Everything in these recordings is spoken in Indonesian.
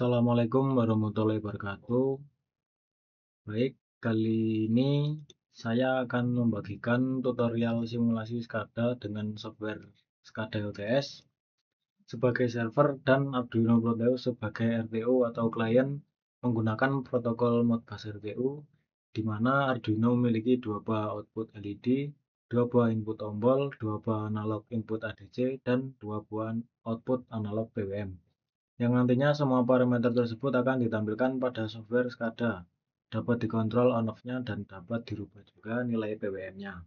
Assalamualaikum warahmatullahi wabarakatuh. Baik, kali ini saya akan membagikan tutorial simulasi SCADA dengan software SCADA LTS sebagai server dan Arduino Proteus sebagai RTU atau klien menggunakan protokol Modbus RTU, di mana Arduino memiliki dua buah output LED, dua buah input tombol, dua buah analog input ADC, dan dua buah output analog PWM. Yang nantinya semua parameter tersebut akan ditampilkan pada software SCADA, dapat dikontrol on-off-nya dan dapat dirubah juga nilai PWM-nya.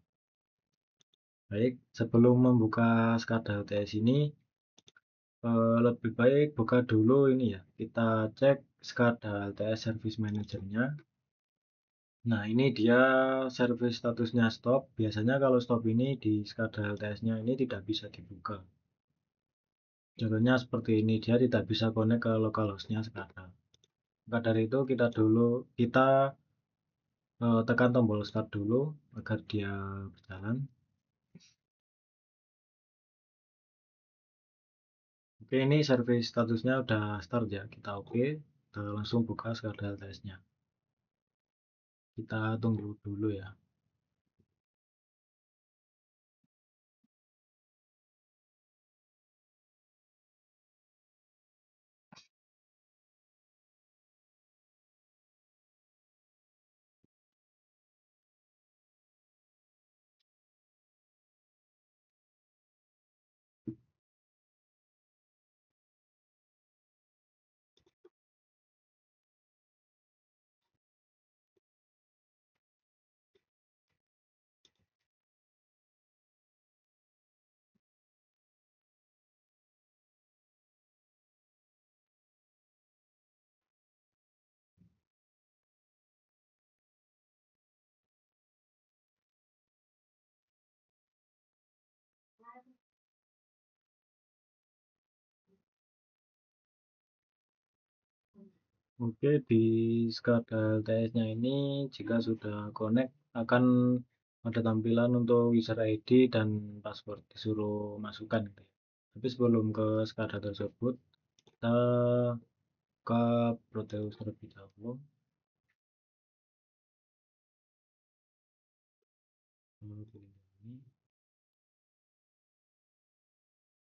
Baik, sebelum membuka SCADA LTS ini, lebih baik buka dulu ini ya. Kita cek SCADA LTS Service Manager-nya. Nah, ini dia service statusnya stop. Biasanya kalau stop ini di SCADA LTS-nya ini tidak bisa dibuka. Contohnya seperti ini, dia tidak bisa connect ke localhost-nya SCADA. Maka dari itu kita tekan tombol start dulu agar dia berjalan. Oke, ini service statusnya udah start ya. Kita oke, kita langsung buka SCADA LTS-nya. Kita tunggu dulu ya. Oke, di SCADA LTS-nya ini jika sudah connect akan ada tampilan untuk user ID dan password disuruh masukkan gitu ya. Tapi sebelum ke SCADA tersebut, kita buka Proteus terlebih dahulu.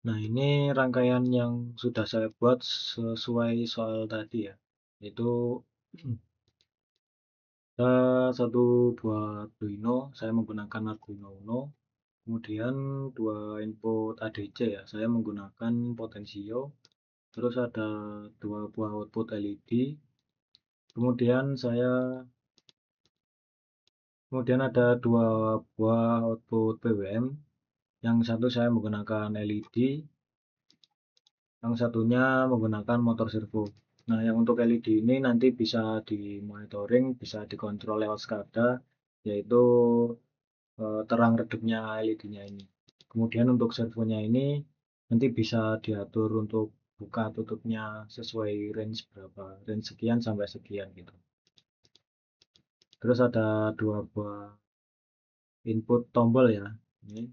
Nah, ini rangkaian yang sudah saya buat sesuai soal tadi ya, yaitu satu buah Arduino, saya menggunakan Arduino Uno, kemudian dua input ADC ya, saya menggunakan Potensio, terus ada dua buah output LED, kemudian ada dua buah output PWM, yang satu saya menggunakan LED, yang satunya menggunakan motor servo. Nah, yang untuk LED ini nanti bisa dimonitoring, bisa dikontrol lewat SCADA, yaitu terang redupnya LED-nya ini. Kemudian untuk servonya ini nanti bisa diatur untuk buka tutupnya sesuai range berapa, range sekian sampai sekian gitu. Terus ada dua buah input tombol ya, ini.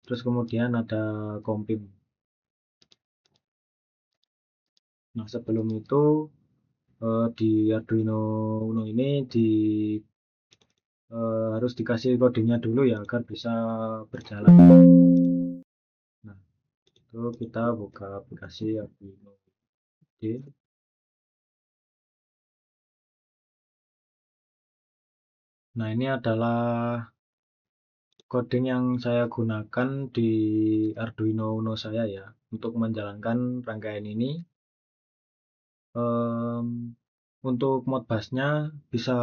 Terus kemudian ada kompim. Nah, sebelum itu di Arduino Uno ini harus dikasih kodenya dulu ya agar bisa berjalan. Nah, itu kita buka aplikasi Arduino ID. Nah, ini adalah coding yang saya gunakan di Arduino Uno saya ya untuk menjalankan rangkaian ini. Untuk Modbus-nya bisa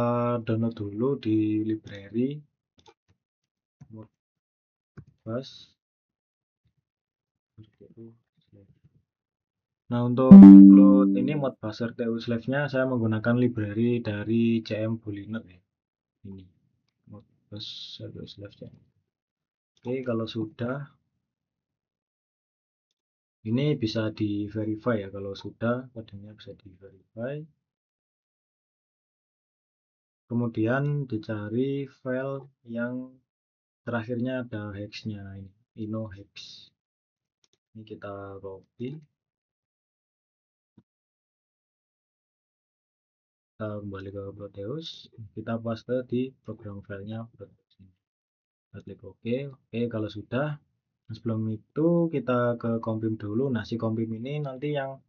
download dulu di library Modbus. Nah, untuk upload ini Modbus RTU Slave-nya saya menggunakan library dari CM Buliner ya. Ini Modbus RTU Slave-nya. Oke, kalau sudah ini bisa di verify ya, kalau sudah kodenya bisa di verify. Kemudian dicari file yang terakhirnya ada hex-nya ini, ino hex. Ini kita copy. Kita kembali ke Proteus, kita paste di program filenya Proteus. Kita klik OK. Oke, kalau sudah, sebelum itu kita ke Kompim dulu. Nah, si Kompim ini nanti yang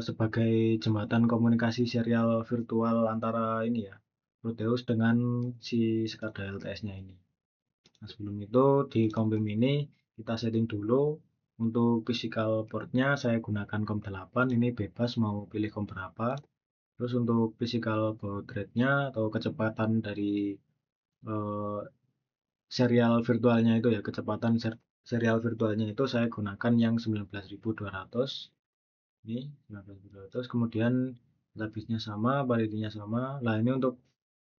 sebagai jembatan komunikasi serial virtual antara ini ya, Proteus dengan si SCADA LTS-nya ini. Nah, sebelum itu di Kompim ini kita setting dulu. Untuk physical portnya saya gunakan COM8, ini bebas mau pilih COM berapa. Terus untuk physical baud rate-nya atau kecepatan dari eh, serial virtualnya itu ya, kecepatan serial virtualnya itu saya gunakan yang 19.200. Ini 19.200. Kemudian database-nya sama, parity-nya sama. Nah, ini untuk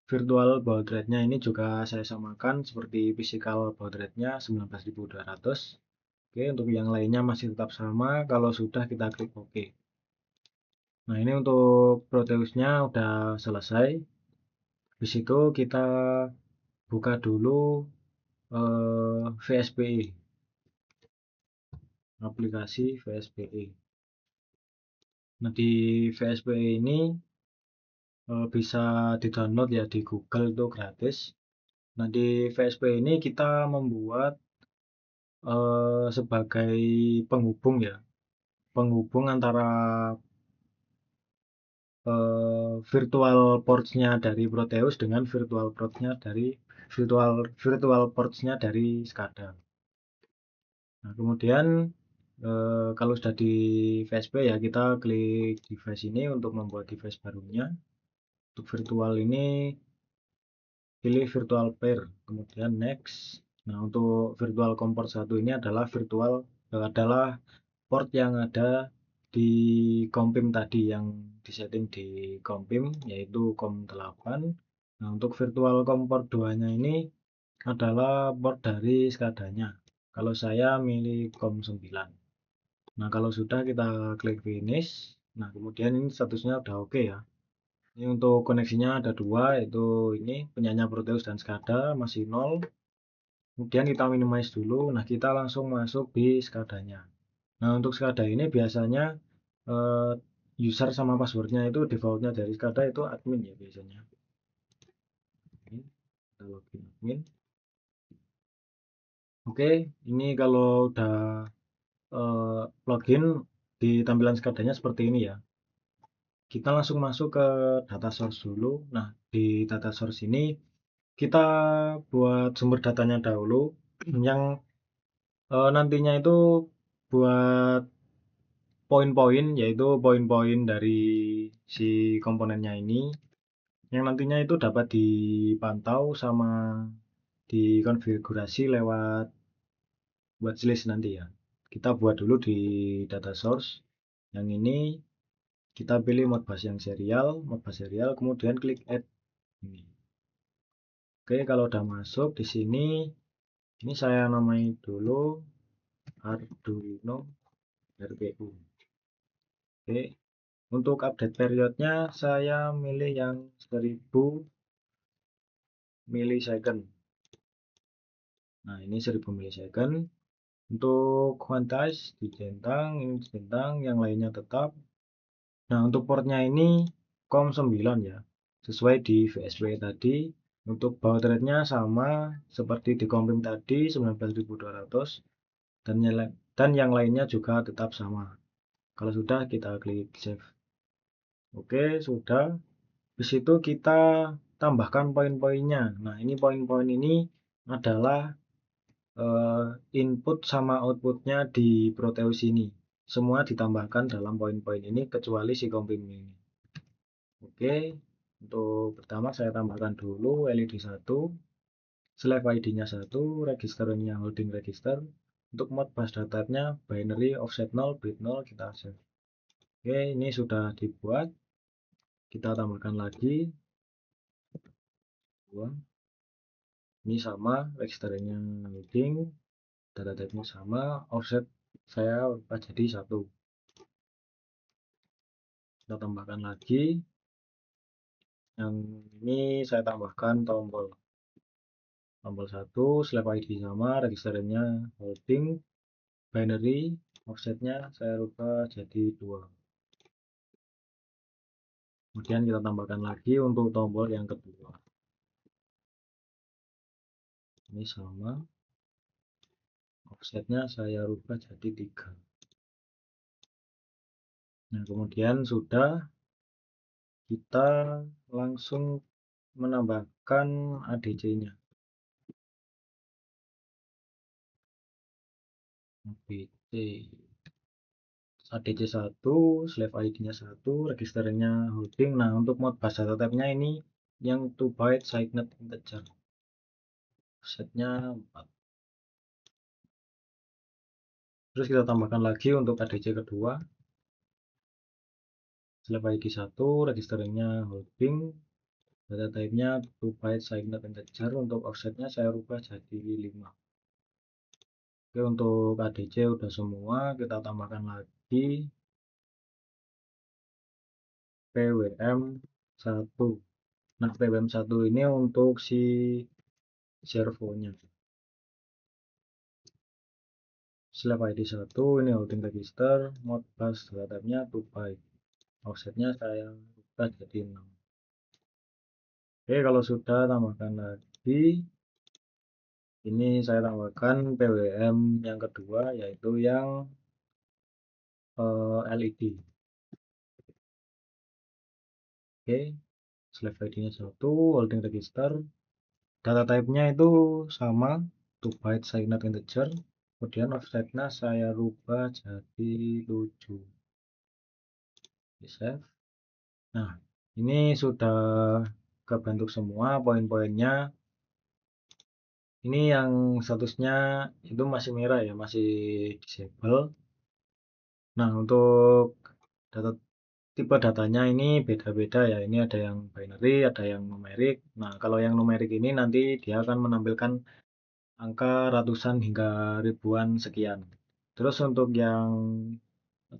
virtual baud rate-nya ini juga saya samakan seperti physical baud rate-nya 19.200. Oke, untuk yang lainnya masih tetap sama. Kalau sudah kita klik OK. Nah, ini untuk Proteus-nya udah selesai. Di situ kita buka dulu VSPI, aplikasi VSPI. Nah, di VSPI ini bisa di-download ya di Google, itu gratis. Nah, di VSPI ini kita membuat sebagai penghubung ya, penghubung antara virtual ports-nya dari Proteus dengan virtual ports-nya dari virtual ports-nya dari SCADA. Nah, kemudian kalau sudah di VSP ya kita klik device ini untuk membuat device barunya. Untuk virtual ini pilih virtual pair, kemudian next. Nah, untuk virtual COM port 1 ini adalah port yang ada di Kompim tadi yang disetting di Kompim, yaitu COM8. Nah, untuk virtual COM port 2-nya ini adalah port dari SCADA-nya. Kalau saya milih COM9. Nah, kalau sudah kita klik finish. Nah, kemudian ini statusnya udah oke ya. Ini untuk koneksinya ada dua, yaitu ini penyanya Proteus dan SCADA masih 0. Kemudian kita minimize dulu. Nah, kita langsung masuk di SCADA-nya. Nah, untuk SCADA ini biasanya eh, user sama passwordnya itu defaultnya dari SCADA itu admin ya biasanya. Kita login admin. Oke, ini kalau udah login di tampilan SCADA-nya seperti ini ya. Kita langsung masuk ke data source dulu. Nah, di data source ini kita buat sumber datanya dahulu yang nantinya itu buat poin-poin, yaitu poin-poin dari si komponennya ini yang nantinya itu dapat dipantau sama dikonfigurasi lewat watchlist nanti ya. Kita buat dulu di data source yang ini, kita pilih modbus yang modbus serial, kemudian klik add ini. Oke, kalau udah masuk di sini, ini saya namai dulu Arduino RPU. Oke, untuk update periodnya saya milih yang 1000 milisecond. Nah, ini 1000 milisecond. Untuk quantize dicentang, ini dicentang, yang lainnya tetap. Nah, untuk portnya ini COM9 ya, sesuai di VSW tadi. Untuk baud rate-nya sama seperti di Kompim tadi 19.200, dan yang lainnya juga tetap sama. Kalau sudah kita klik save. Oke, sudah. Di situ kita tambahkan poin-poinnya. Nah, ini poin-poin ini adalah input sama outputnya di Proteus ini. Semua ditambahkan dalam poin-poin ini kecuali si Kompim ini. Oke, untuk pertama saya tambahkan dulu LED 1, slave ID-nya 1, registernya holding register. Untuk modbus datarnya binary offset 0, bit 0, kita save. Oke, ini sudah dibuat. Kita tambahkan lagi. Ini sama, registernya holding, data type-nya sama, offset saya ubah jadi 1. Kita tambahkan lagi. Yang ini saya tambahkan tombol 1, slave ID sama, registernya holding, binary, offsetnya saya rubah jadi 2. Kemudian kita tambahkan lagi untuk tombol yang kedua. Ini sama, offsetnya saya rubah jadi 3. Nah, kemudian sudah, kita langsung menambahkan ADC-nya. ADC 1, slave ID-nya 1, registernya holding. Nah, untuk modbus data type-nya ini yang 2 byte signed integer. Offsetnya 4. Terus kita tambahkan lagi untuk ADC kedua. Slave ID 1, registernya holding, data type-nya 2 byte signed integer. Untuk offsetnya saya rubah jadi 5. Oke, untuk ADC udah semua, kita tambahkan lagi PWM 1. Nah, PWM 1 ini untuk si servonya. Slave ID 1, ini holding register, modbus data type-nya 2 byte. Offsetnya saya rubah jadi 6. Oke, kalau sudah, tambahkan lagi. Ini saya tambahkan PWM yang kedua, yaitu yang LED. Oke, slave ID-nya 1, holding register. Data type-nya itu sama, 2 byte signed integer. Kemudian offsetnya saya rubah jadi 7. Di save. Nah, ini sudah kebentuk semua poin-poinnya. Ini yang statusnya itu masih merah ya, masih disable. Nah, untuk data tipe datanya ini beda-beda ya. Ini ada yang binary, ada yang numerik. Nah, kalau yang numerik ini nanti dia akan menampilkan angka ratusan hingga ribuan sekian. Terus untuk yang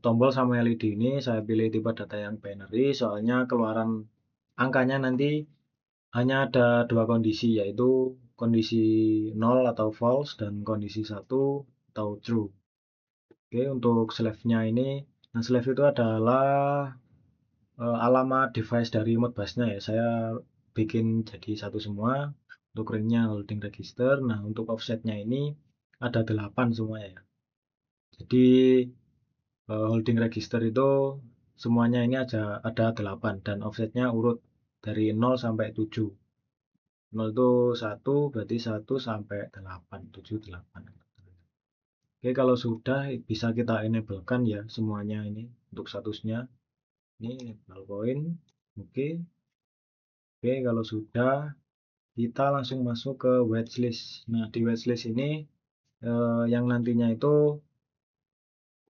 tombol sama LED ini saya pilih tipe data yang binary, soalnya keluaran angkanya nanti hanya ada 2 kondisi, yaitu kondisi 0 atau false dan kondisi 1 atau true. Oke, untuk slave-nya ini, nah slave itu adalah alamat device dari modbusnya ya. Saya bikin jadi satu semua. Untuk ringnya holding register. Nah, untuk offsetnya ini ada 8 semua ya. Jadi holding register itu semuanya ini ada 8 dan offsetnya urut dari 0 sampai 7. 0 itu 1, berarti 1 sampai 8, 7, 8. Oke, kalau sudah bisa kita enablekan ya semuanya ini untuk statusnya. Ini null point. Oke. Oke, kalau sudah kita langsung masuk ke watchlist. Nah, di watchlist ini yang nantinya itu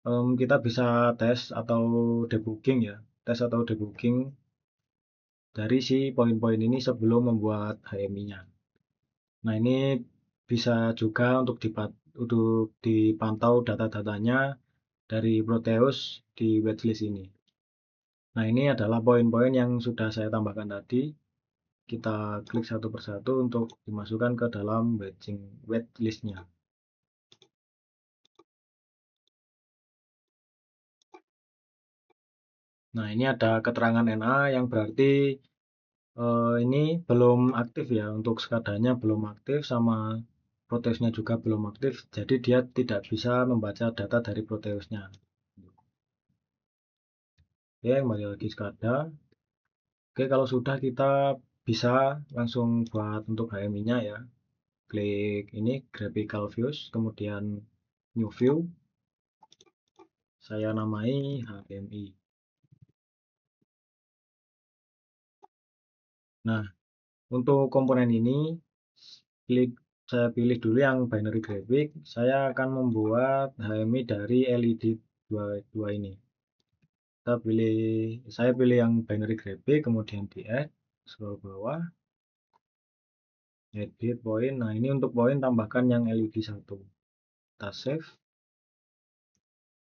kita bisa tes atau debugging ya. Tes atau debugging dari si poin-poin ini sebelum membuat HMI-nya. Nah, ini bisa juga untuk dipantau data-datanya dari Proteus di watchlist ini. Nah, ini adalah poin-poin yang sudah saya tambahkan tadi. Kita klik satu persatu untuk dimasukkan ke dalam watchlist-nya. Nah, ini ada keterangan NA yang berarti ini belum aktif ya, untuk SCADA-nya belum aktif sama Proteusnya juga belum aktif, jadi dia tidak bisa membaca data dari Proteusnya. Oke, kembali lagi SCADA. Oke, kalau sudah kita bisa langsung buat untuk HMI-nya ya. Klik ini graphical views, kemudian new view. Saya namai HMI. Nah, untuk komponen ini saya pilih dulu yang binary graphic. Saya akan membuat HMI dari LED 2 ini. Saya pilih yang binary graphic, kemudian di add, scroll bawah, edit point. Nah, ini untuk point tambahkan yang LED 1. Kita save.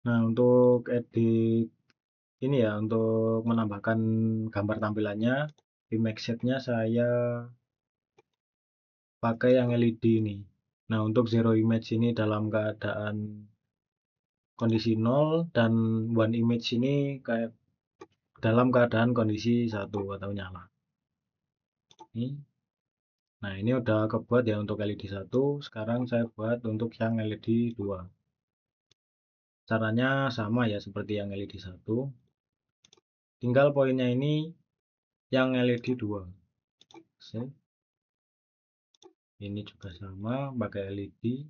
Nah, untuk edit ini ya, untuk menambahkan gambar tampilannya, image set-nya saya pakai yang LED ini. Nah, untuk zero image ini dalam keadaan kondisi 0 dan one image ini kayak dalam keadaan kondisi 1 atau nyala. Nah, ini udah kebuat ya untuk LED 1. Sekarang saya buat untuk yang LED 2. Caranya sama ya seperti yang LED 1. Tinggal poinnya ini yang LED 2. Ini juga sama pakai LED.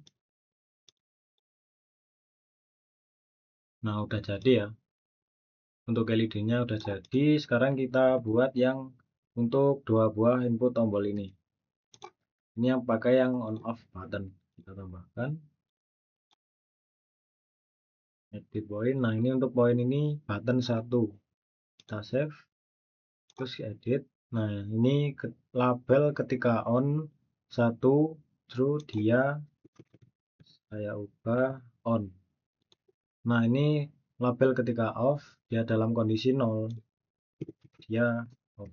Nah, udah jadi ya. Untuk LED-nya udah jadi. Sekarang kita buat yang untuk 2 buah input tombol ini. Ini yang pakai yang on off button. Kita tambahkan edit point. Nah, ini untuk poin ini button 1. Kita save, terus edit. Nah, ini label ketika on 1, true, dia saya ubah on. Nah, ini label ketika off, dia dalam kondisi 0, dia off.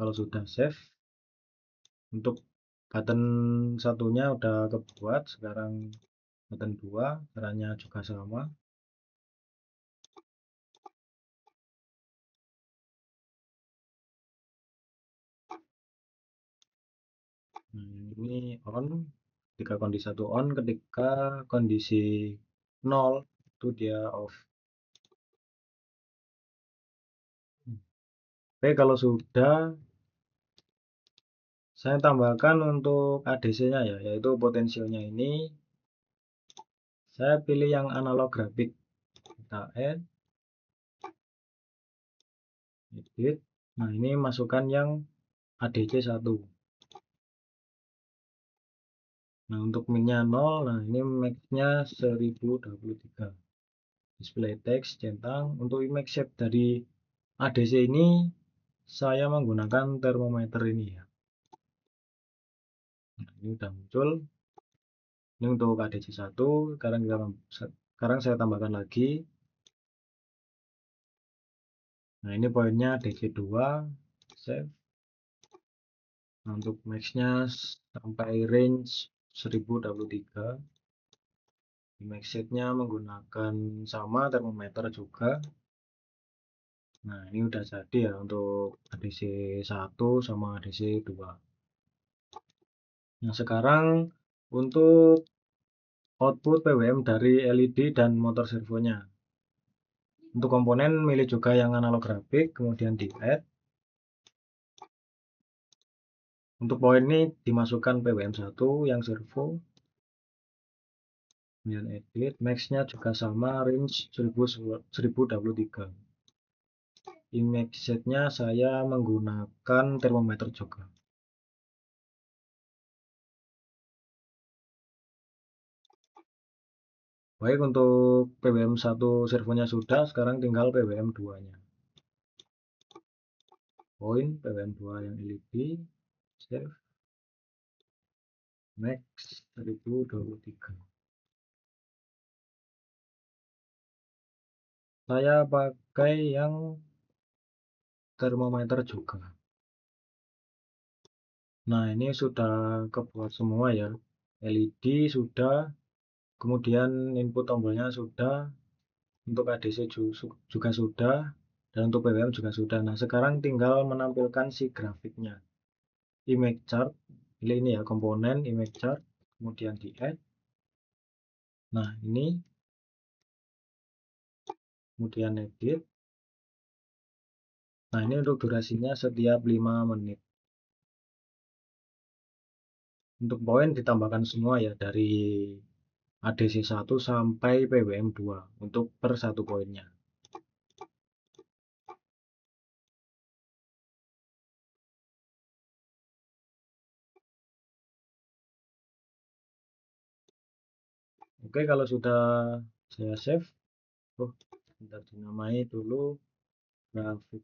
Kalau sudah save, untuk button satunya udah kebuat. Sekarang button 2 caranya juga sama. Nah, ini on ketika kondisi 1 on, ketika kondisi 0 itu dia off. Oke, kalau sudah, saya tambahkan untuk ADC-nya ya, yaitu potensialnya ini. Saya pilih yang analog grafik. Kita add, edit. Nah, ini masukkan yang ADC 1. Nah, untuk min-nya 0, nah ini max-nya 1023. Display text centang. Untuk image shape dari ADC ini saya menggunakan termometer ini ya. Nah, ini udah muncul. Ini untuk ADC 1. Sekarang saya tambahkan lagi. Nah, ini poinnya ADC 2. Save. Nah, untuk max-nya sampai range 1023. Image set-nya menggunakan sama termometer juga. Nah, ini udah jadi ya untuk ADC 1 sama ADC 2. Nah, sekarang untuk output PWM dari LED dan motor servonya. Untuk komponen milih juga yang analog grafik, kemudian di add. Untuk poin ini dimasukkan PWM 1 yang servo. Kemudian edit, max-nya juga sama, range 1023. Image set-nya saya menggunakan termometer juga. Baik, untuk PWM 1 servonya sudah, sekarang tinggal PWM 2-nya. Poin PWM 2 yang LED, save, max 1023. Saya pakai yang termometer juga. Nah, ini sudah kebuat semua ya. LED sudah, kemudian input tombolnya sudah, untuk ADC juga sudah, dan untuk PWM juga sudah. Nah, sekarang tinggal menampilkan si grafiknya. Image chart, pilih ini ya, komponen image chart, kemudian di add. Nah, ini, kemudian edit. Nah, ini untuk durasinya setiap 5 menit. Untuk poin ditambahkan semua ya, dari ADC 1 sampai PWM 2 untuk per satu poinnya. Oke, kalau sudah saya save, bentar dinamai dulu grafik.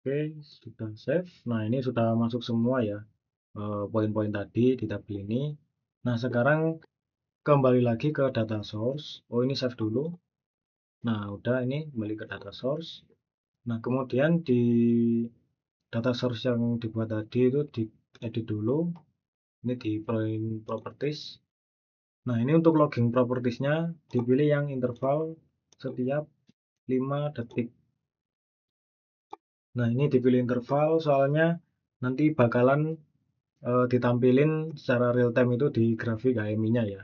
Oke, sudah save. Nah, ini sudah masuk semua ya, poin-poin tadi di tabel ini. Nah, sekarang kembali lagi ke data source. Oh, ini save dulu. Nah, udah, ini kembali ke data source. Nah, kemudian di data source yang dibuat tadi itu diedit dulu. Ini di point properties. Nah, ini untuk logging propertiesnya dipilih yang interval setiap 5 detik. Nah, ini dipilih interval soalnya nanti bakalan ditampilin secara real time itu di grafik HMI-nya ya.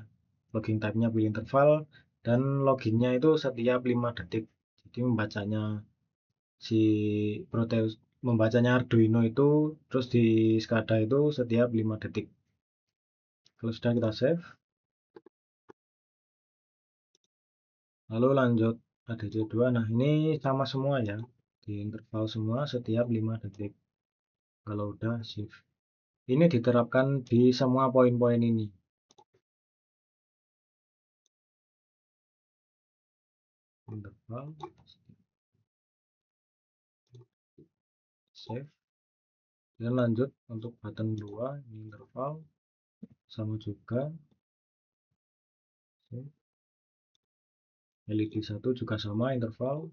Logging type-nya pilih interval dan loggingnya itu setiap 5 detik. Jadi si membacanya Arduino itu terus di SCADA itu setiap 5 detik. Kalau sudah kita save, lalu lanjut ADC2. Nah, ini sama semua ya. Di interval semua setiap 5 detik. Kalau udah shift. Ini diterapkan di semua poin-poin ini. Interval, save. Dan lanjut untuk button 2, ini interval. Sama juga. Save. LED 1 juga sama interval.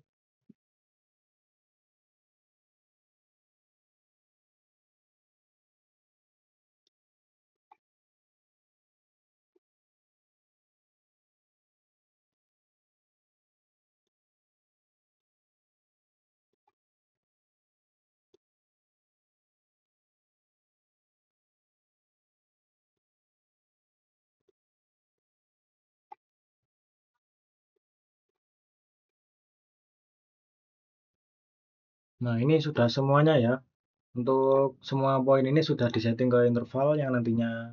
Nah, ini sudah semuanya ya. Untuk semua poin ini sudah disetting ke interval yang nantinya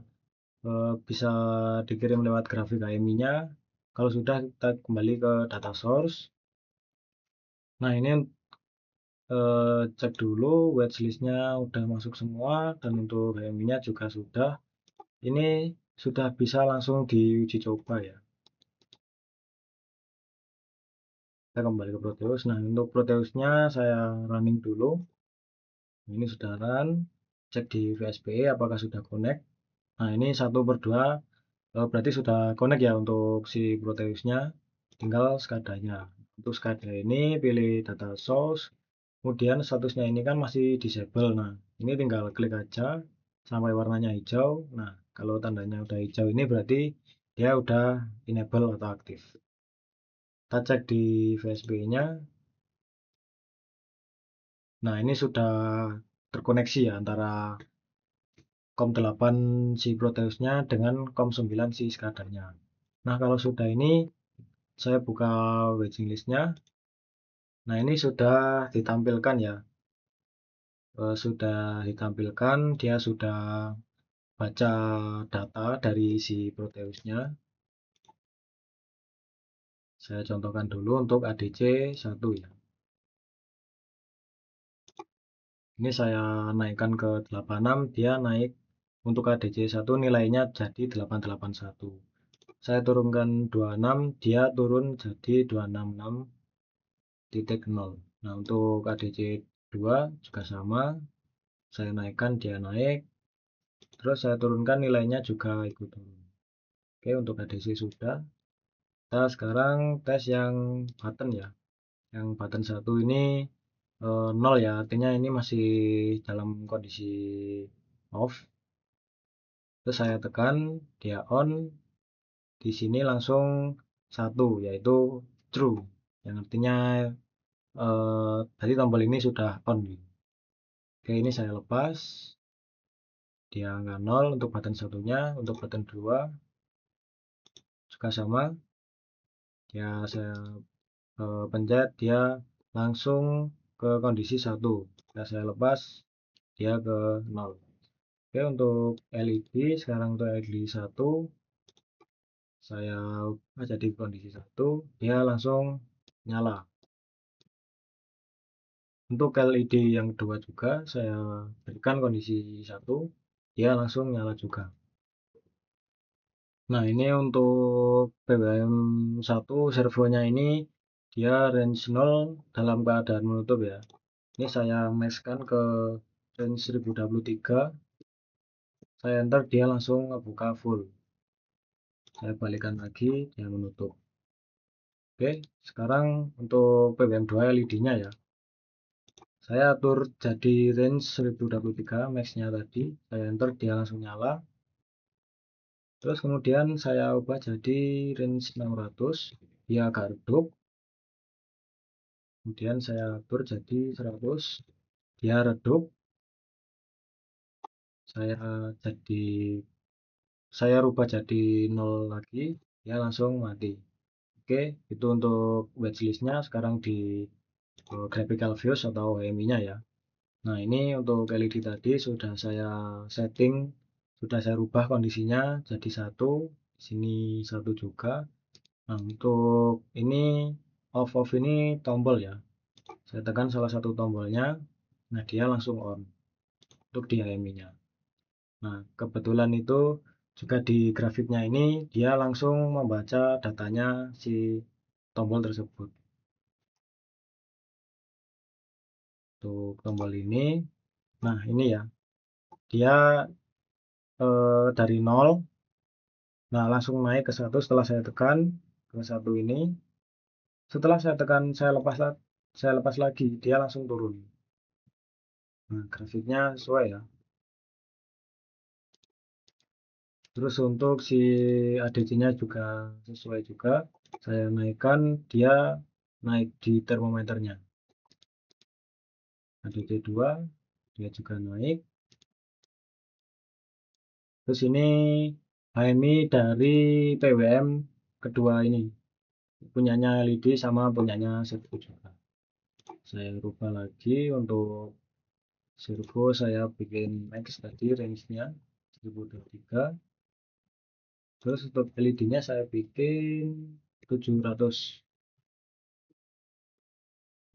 bisa dikirim lewat grafik HMI-nya. Kalau sudah, kita kembali ke data source. Nah, ini cek dulu watchlist-nya udah masuk semua dan untuk HMI-nya juga sudah. Ini sudah bisa langsung diuji coba ya. Kita kembali ke Proteus. Nah, untuk Proteus-nya saya running dulu. Ini sudah run. Cek di VSPE apakah sudah connect. Nah, ini 1/2 berarti sudah connect ya untuk si Proteusnya. Tinggal SCADA-nya. Untuk SCADA ini pilih data source. Kemudian statusnya ini kan masih disable. Nah, ini tinggal klik aja sampai warnanya hijau. Nah, kalau tandanya udah hijau ini berarti dia udah enable atau aktif. Kita cek di VSB-nya. Nah, ini sudah terkoneksi ya antara COM8 si Proteusnya dengan COM9 si SCADA-nya. Nah, kalau sudah ini saya buka waiting list-nya. Nah, ini sudah ditampilkan ya. Sudah ditampilkan, dia sudah baca data dari si Proteusnya. Saya contohkan dulu untuk ADC 1 ya. Ini saya naikkan ke 86, dia naik untuk ADC 1 nilainya jadi 881. Saya turunkan 26, dia turun jadi 266.0. Nah, untuk ADC 2 juga sama. Saya naikkan, dia naik. Terus saya turunkan nilainya juga ikut turun. Oke, untuk ADC sudah. Kita sekarang tes yang button ya. Yang button 1 ini 0 ya, artinya ini masih dalam kondisi off. Terus saya tekan, dia on. Di sini langsung 1, yaitu true. Yang artinya tadi tombol ini sudah on. Oke, ini saya lepas. Dia nggak 0 untuk button satunya. Untuk button 2 juga sama. Ya, saya pencet, dia langsung ke kondisi 1. Ya, saya lepas, dia ke 0. Oke, untuk LED sekarang untuk LED 1 saya aja di kondisi 1, dia langsung nyala. Untuk LED yang kedua juga saya berikan kondisi 1, dia langsung nyala juga. Nah, ini untuk PWM 1 servonya ini dia range 0 dalam keadaan menutup ya. Ini saya meskan ke range 1023. Saya enter, dia langsung ngebuka full. Saya balikan lagi, dia menutup. Oke, sekarang untuk PWM2 LED-nya ya. Saya atur jadi range 1023 max-nya tadi. Saya enter, dia langsung nyala. Terus kemudian saya ubah jadi range 600, dia agak redup. Kemudian saya atur jadi 100, dia redup. Jadi saya rubah jadi 0 lagi, dia langsung mati. Oke, itu untuk watchlistnya. Sekarang di graphical views atau HMI-nya ya. Nah, ini untuk LED tadi sudah saya setting, sudah saya rubah kondisinya jadi satu, sini satu juga. Nah, untuk ini off ini tombol ya. Saya tekan salah satu tombolnya, nah dia langsung on untuk di HMI-nya. Nah, kebetulan itu juga di grafiknya ini dia langsung membaca datanya si tombol tersebut. Untuk tombol ini, nah ini ya, dia dari 0, nah langsung naik ke 1 setelah saya tekan ke 1 ini. Setelah saya tekan, saya lepas lagi, dia langsung turun. Nah, grafiknya sesuai ya. Terus untuk si ADC-nya juga sesuai juga. Saya naikkan, dia naik di termometernya. ADC 2, dia juga naik. Terus ini HMI dari PWM kedua ini. Punyanya LED sama punyanya servo juga. Saya rubah lagi untuk servo, saya bikin max tadi range-nya 1023. Terus untuk LED-nya saya bikin 700.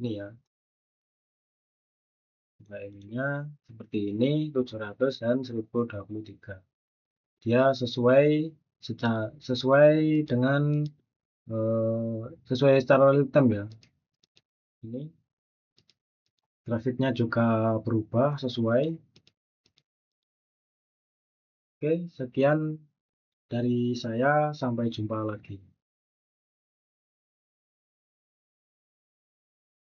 Ini ya, HMI-nya seperti ini, 700 dan 1023. Dia sesuai dengan sesuai secara real time ya. Ini grafiknya juga berubah sesuai. Oke, sekian dari saya, sampai jumpa lagi.